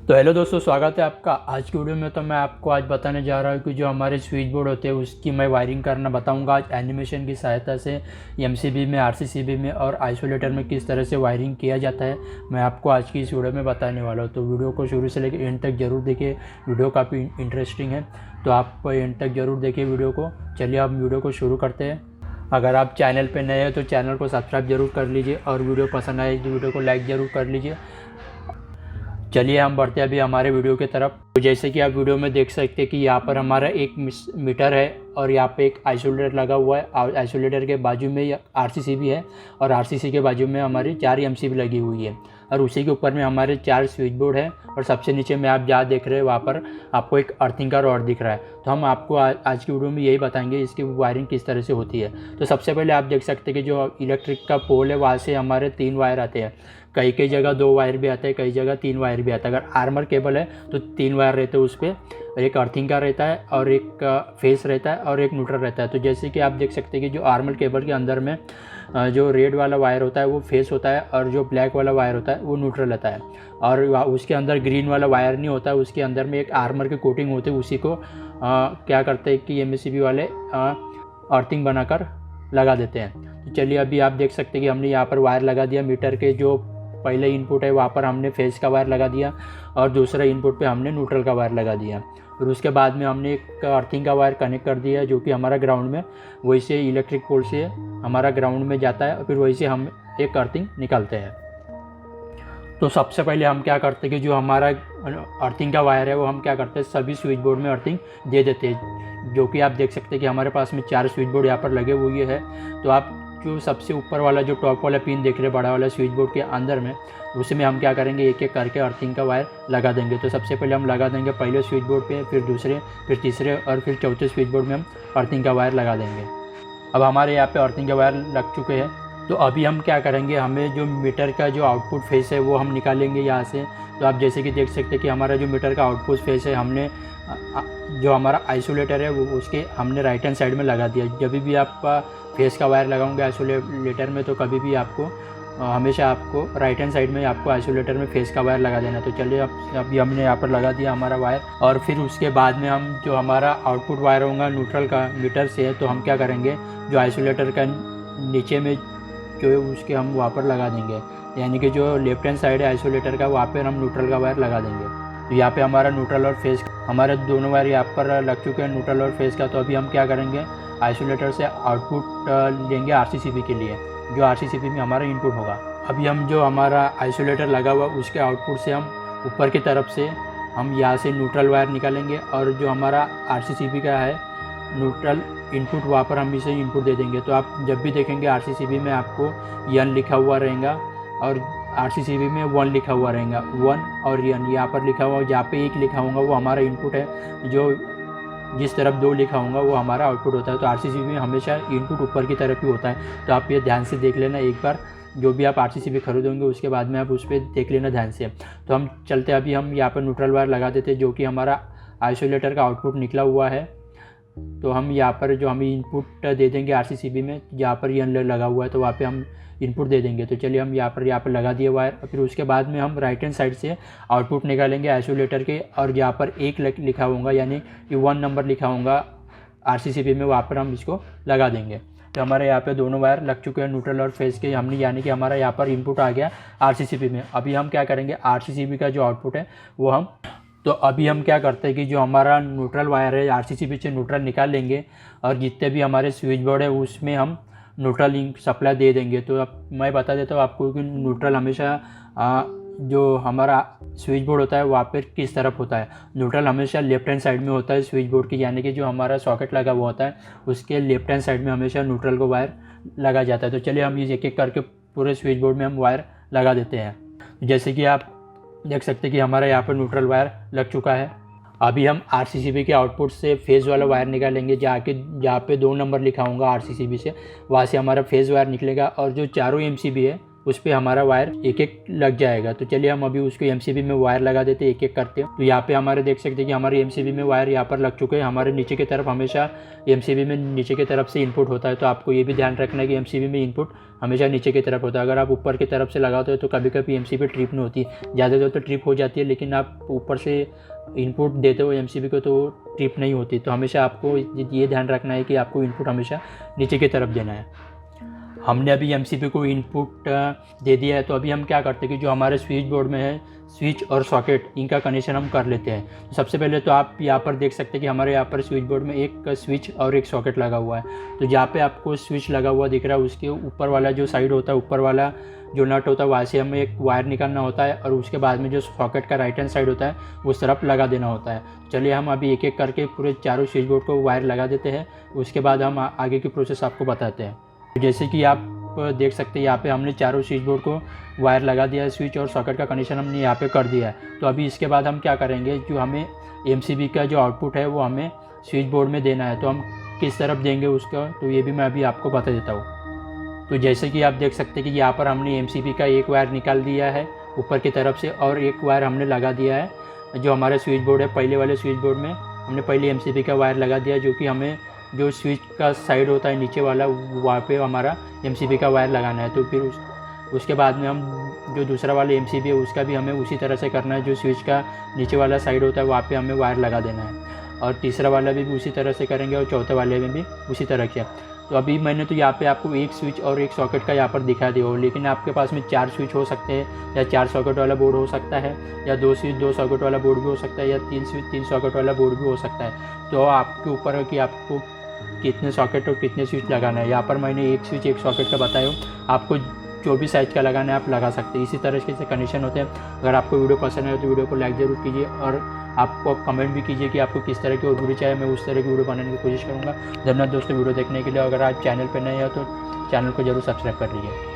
तो हेलो दोस्तों, स्वागत है आपका आज की वीडियो में। तो मैं आपको आज बताने जा रहा हूँ कि जो हमारे स्विच बोर्ड होते हैं उसकी मैं वायरिंग करना बताऊँगा आज एनिमेशन की सहायता से। एमसीबी में, आरसीसीबी में और आइसोलेटर में किस तरह से वायरिंग किया जाता है मैं आपको आज की इस वीडियो में बताने वाला हूँ। तो वीडियो को शुरू से लेकर एंड तक ज़रूर देखिए, वीडियो काफ़ी इंटरेस्टिंग है, तो आप एंड तक ज़रूर देखिए वीडियो को। चलिए आप वीडियो को शुरू करते हैं। अगर आप चैनल पर नए हैं तो चैनल को सब्सक्राइब जरूर कर लीजिए और वीडियो पसंद आए तो वीडियो को लाइक ज़रूर कर लीजिए। चलिए हम बढ़ते हैं अभी हमारे वीडियो की तरफ। तो जैसे कि आप वीडियो में देख सकते हैं कि यहाँ पर हमारा एक मीटर है और यहाँ पे एक आइसोलेटर लगा हुआ है। आइसोलेटर के बाजू में आरसीसीबी है और आरसीसी के बाजू में हमारी 4 एमसीबी लगी हुई है और उसी के ऊपर में हमारे 4 स्विच बोर्ड है और सबसे नीचे में आप जहाँ देख रहे हैं वहाँ पर आपको एक अर्थिंग का रॉड दिख रहा है। तो हम आपको आज की वीडियो में यही बताएंगे इसकी वायरिंग किस तरह से होती है। तो सबसे पहले आप देख सकते हैं कि जो इलेक्ट्रिक का पोल है वहाँ से हमारे 3 वायर आते हैं। कई जगह 2 वायर भी आते हैं, कई जगह 3 वायर भी आता है। अगर आर्मर केबल है तो 3 वायर रहते हैं उस पर, एक अर्थिंग का रहता है और एक फेस रहता है और एक न्यूट्रल रहता है। तो जैसे कि आप देख सकते हैं कि जो आर्मर केबल के अंदर में जो रेड वाला वायर होता है वो फेस होता है और जो ब्लैक वाला वायर होता है वो न्यूट्रल रहता है। और उसके अंदर ग्रीन वाला वायर नहीं होता है, उसके अंदर में एक आर्मर की कोटिंग होती है। उसी को क्या करते हैं कि एमसीबी वाले अर्थिंग बनाकर लगा देते हैं। तो चलिए अभी आप देख सकते हैं कि हमने यहाँ पर वायर लगा दिया। मीटर के जो पहले इनपुट है वहाँ पर हमने फेस का वायर लगा दिया और दूसरा इनपुट पे हमने न्यूट्रल का वायर लगा दिया। और उसके बाद में हमने एक अर्थिंग का वायर कनेक्ट कर दिया जो कि हमारा ग्राउंड में, वहीं से इलेक्ट्रिक पोल से हमारा ग्राउंड में जाता है और फिर वहीं से हम एक अर्थिंग निकालते हैं। तो सबसे पहले हम क्या करते हैं कि जो हमारा अर्थिंग का वायर है वो हम क्या करते हैं सभी स्विच बोर्ड में अर्थिंग दे देते हैं। जो कि आप देख सकते हैं कि हमारे पास में 4 स्विच बोर्ड यहाँ पर लगे हुए हैं। तो आप जो सबसे ऊपर वाला जो टॉप वाला पिन देख रहे हैं बड़ा वाला स्विच बोर्ड के अंदर में, उसमें हम क्या करेंगे एक एक करके अर्थिंग का वायर लगा देंगे। तो सबसे पहले हम लगा देंगे पहले स्विच बोर्ड पे, फिर दूसरे, फिर तीसरे और फिर चौथे स्विच बोर्ड में हम अर्थिंग का वायर लगा देंगे। अब हमारे यहाँ पे अर्थिंग का वायर लग चुके हैं। तो अभी हम क्या करेंगे, हमें जो मीटर का जो आउटपुट फेस है वो हम निकालेंगे यहाँ से। तो आप जैसे कि देख सकते हैं कि हमारा जो मीटर का आउटपुट फेस है हमने जो हमारा आइसोलेटर है वो उसके हमने राइट हैंड साइड में लगा दिया। जब भी आप फेस का वायर लगाओगे आइसोलेटर में तो कभी भी आपको हमेशा आपको राइट हैंड साइड में आपको आइसोलेटर में फेस का वायर लगा देना। तो चलिए अभी हमने यहाँ पर लगा दिया हमारा वायर। और फिर उसके बाद में हम जो हमारा आउटपुट वायर होगा न्यूट्रल का मीटर से, तो हम क्या करेंगे जो आइसोलेटर का नीचे में जो है उसके हम वहाँ पर लगा देंगे, यानी कि जो लेफ्ट हैंड साइड है आइसोलेटर का वहाँ पर हम न्यूट्रल का वायर लगा देंगे। तो यहाँ पे हमारा न्यूट्रल और फेस, हमारे दोनों वायर यहाँ पर लग चुके हैं न्यूट्रल और फेस का। तो अभी हम क्या करेंगे आइसोलेटर से आउटपुट लेंगे आरसीसीबी के लिए, जो आरसीसीबी में हमारा इनपुट होगा। अभी हम जो हमारा आइसोलेटर लगा हुआ उसके आउटपुट से हम ऊपर की तरफ से हम यहाँ से न्यूट्रल वायर निकालेंगे और जो हमारा आरसीसीबी का है न्यूट्रल इनपुट वहाँ पर हम इसे इनपुट दे देंगे। तो आप जब भी देखेंगे आरसीसीबी में आपको यन लिखा हुआ रहेगा और आरसीसीबी में 1 लिखा हुआ रहेगा, 1 और यन यहाँ पर लिखा हुआ, जहाँ पे 1 लिखा होगा वो हमारा इनपुट है, जो जिस तरफ 2 लिखा होगा वो हमारा आउटपुट होता है। तो आरसीसीबी में हमेशा इनपुट ऊपर की तरफ ही होता है। तो आप ये ध्यान से देख लेना एक बार, जो भी आप आरसीसीबी खरीदोगे उसके बाद में आप उस पर देख लेना ध्यान से। तो हम चलते अभी हम यहाँ पर न्यूट्रल वायर लगा देते जो कि हमारा आइसोलेटर का आउटपुट निकला हुआ है। तो हम यहाँ पर जो हम इनपुट दे देंगे आरसीसीबी में, जहाँ पर यन लगा हुआ है तो वहाँ पे हम इनपुट दे देंगे। तो चलिए हम यहाँ पर लगा दिए वायर। और फिर उसके बाद में हम राइट हैंड साइड से आउटपुट निकालेंगे आइसोलेटर के, और जहाँ पर 1 लिखा होगा यानी कि 1 नंबर लिखा होगा आरसीसीबी में वहाँ पर हम इसको लगा देंगे। तो हमारे यहाँ पे दोनों वायर लग चुके हैं न्यूट्रल और फेस के, हमने यानी कि हमारा यहाँ पर इनपुट आ गया आरसीसीबी में। अभी हम क्या करेंगे आरसीसीबी का जो आउटपुट है वो हम, तो अभी हम क्या करते हैं कि जो हमारा न्यूट्रल वायर है आरसीसीबी से न्यूट्रल निकाल लेंगे और जितने भी हमारे स्विच बोर्ड है उसमें हम न्यूट्रल सप्लाई दे देंगे। तो अब मैं बता देता हूँ आपको कि न्यूट्रल हमेशा जो हमारा स्विच बोर्ड होता है वहाँ पर किस तरफ होता है। न्यूट्रल हमेशा लेफ्ट हैंड साइड में होता है स्विच बोर्ड की, यानी कि जो हमारा सॉकेट लगा हुआ होता है उसके लेफ्ट हैंड साइड में हमेशा न्यूट्रल को वायर लगा जाता है। तो चलिए हम ये एक एक करके पूरे स्विच बोर्ड में हम वायर लगा देते हैं। जैसे कि आप देख सकते हैं कि हमारा यहाँ पर न्यूट्रल वायर लग चुका है। अभी हम आरसीसीबी के आउटपुट से फेज़ वाला वायर निकालेंगे, जहाँ पे 2 नंबर लिखा होगा आरसीसीबी से, वहाँ से हमारा फेज़ वायर निकलेगा और जो चारों एमसीबी है उस पर हमारा वायर एक एक लग जाएगा। तो चलिए हम अभी उसको एमसीबी में वायर लगा देते हैं, एक एक करते हैं। तो यहाँ पे हमारे देख सकते हैं कि हमारे एमसीबी में वायर यहाँ पर लग चुके हैं। हमारे नीचे की तरफ हमेशा एमसीबी में नीचे की तरफ से इनपुट होता है, तो आपको ये भी ध्यान रखना है कि एमसीबी में इनपुट हमेशा नीचे की तरफ होता है। अगर आप ऊपर की तरफ से लगाते हो तो कभी कभी एमसीबी ट्रिप नहीं होती, ज़्यादातर तो ट्रिप हो जाती है, लेकिन आप ऊपर से इनपुट देते हो एमसीबी को तो ट्रिप नहीं होती। तो हमेशा आपको ये ध्यान रखना है कि आपको इनपुट हमेशा नीचे की तरफ देना है। हमने अभी एमसीबी को इनपुट दे दिया है, तो अभी हम क्या करते हैं कि जो हमारे स्विच बोर्ड में है स्विच और सॉकेट, इनका कनेक्शन हम कर लेते हैं। तो सबसे पहले तो आप यहाँ पर देख सकते हैं कि हमारे यहाँ पर स्विच बोर्ड में एक स्विच और एक सॉकेट लगा हुआ है। तो जहाँ पे आपको स्विच लगा हुआ दिख रहा है उसके ऊपर वाला जो साइड होता है, ऊपर वाला जो नट होता है वहाँ से हमें एक वायर निकालना होता है, और उसके बाद में जो सॉकेट का राइट हैंड साइड होता है उस तरफ लगा देना होता है। चलिए हम अभी एक एक करके पूरे चारों स्विच बोर्ड को वायर लगा देते हैं, उसके बाद हम आगे की प्रोसेस आपको बताते हैं। जैसे कि आप देख सकते हैं यहाँ पे हमने चारों स्विच बोर्ड को वायर लगा दिया है, स्विच और सॉकेट का कनेक्शन हमने यहाँ पे कर दिया है। तो अभी इसके बाद हम क्या करेंगे, जो हमें एमसीबी का जो आउटपुट है वो हमें स्विच बोर्ड में देना है, तो हम किस तरफ देंगे उसका, तो ये भी मैं अभी आपको बता देता हूँ। तो जैसे कि आप देख सकते हैं कि यहाँ पर हमने एमसीबी का एक वायर निकाल दिया है ऊपर की तरफ से, और एक वायर हमने लगा दिया है जो हमारा स्विच बोर्ड है। पहले वाले स्विच बोर्ड में हमने पहले एमसीबी का वायर लगा दिया, जो कि हमें जो स्विच का साइड होता है नीचे वाला वहाँ पे हमारा एमसीबी का वायर लगाना है। तो फिर उसके बाद में हम जो दूसरा वाला एमसीबी है उसका भी हमें उसी तरह से करना है, जो स्विच का नीचे वाला साइड होता है वहाँ पे हमें वायर लगा देना है, और तीसरा वाला भी उसी तरह से करेंगे, और चौथे वाले में भी उसी तरह किया। तो अभी मैंने तो यहाँ पे आपको एक स्विच और एक सॉकेट का यहाँ पर दिखा दिया हो, लेकिन आपके पास में 4 स्विच हो सकते हैं, या 4 सॉकेट वाला बोर्ड हो सकता है, या 2 स्विच 2 सॉकेट वाला बोर्ड भी हो सकता है, या 3 स्विच 3 सॉकेट वाला बोर्ड भी हो सकता है। तो आपके ऊपर है कि आपको कितने सॉकेट और कितने स्विच लगाना है। यहाँ पर मैंने एक स्विच एक सॉकेट का बताया हूँ, आपको जो भी साइज का लगाना है आप लगा सकते हैं। इसी तरह से कनेक्शन होते हैं। अगर आपको वीडियो पसंद आए तो वीडियो को लाइक ज़रूर कीजिए, और आपको कमेंट भी कीजिए कि आपको किस तरह की और वीडियो चाहिए, मैं उस तरह की वीडियो बनाने की कोशिश करूँगा। धन्यवाद दोस्तों वीडियो देखने के लिए। अगर आप चैनल पर नए हो तो चैनल को ज़रूर सब्सक्राइब कर लीजिए।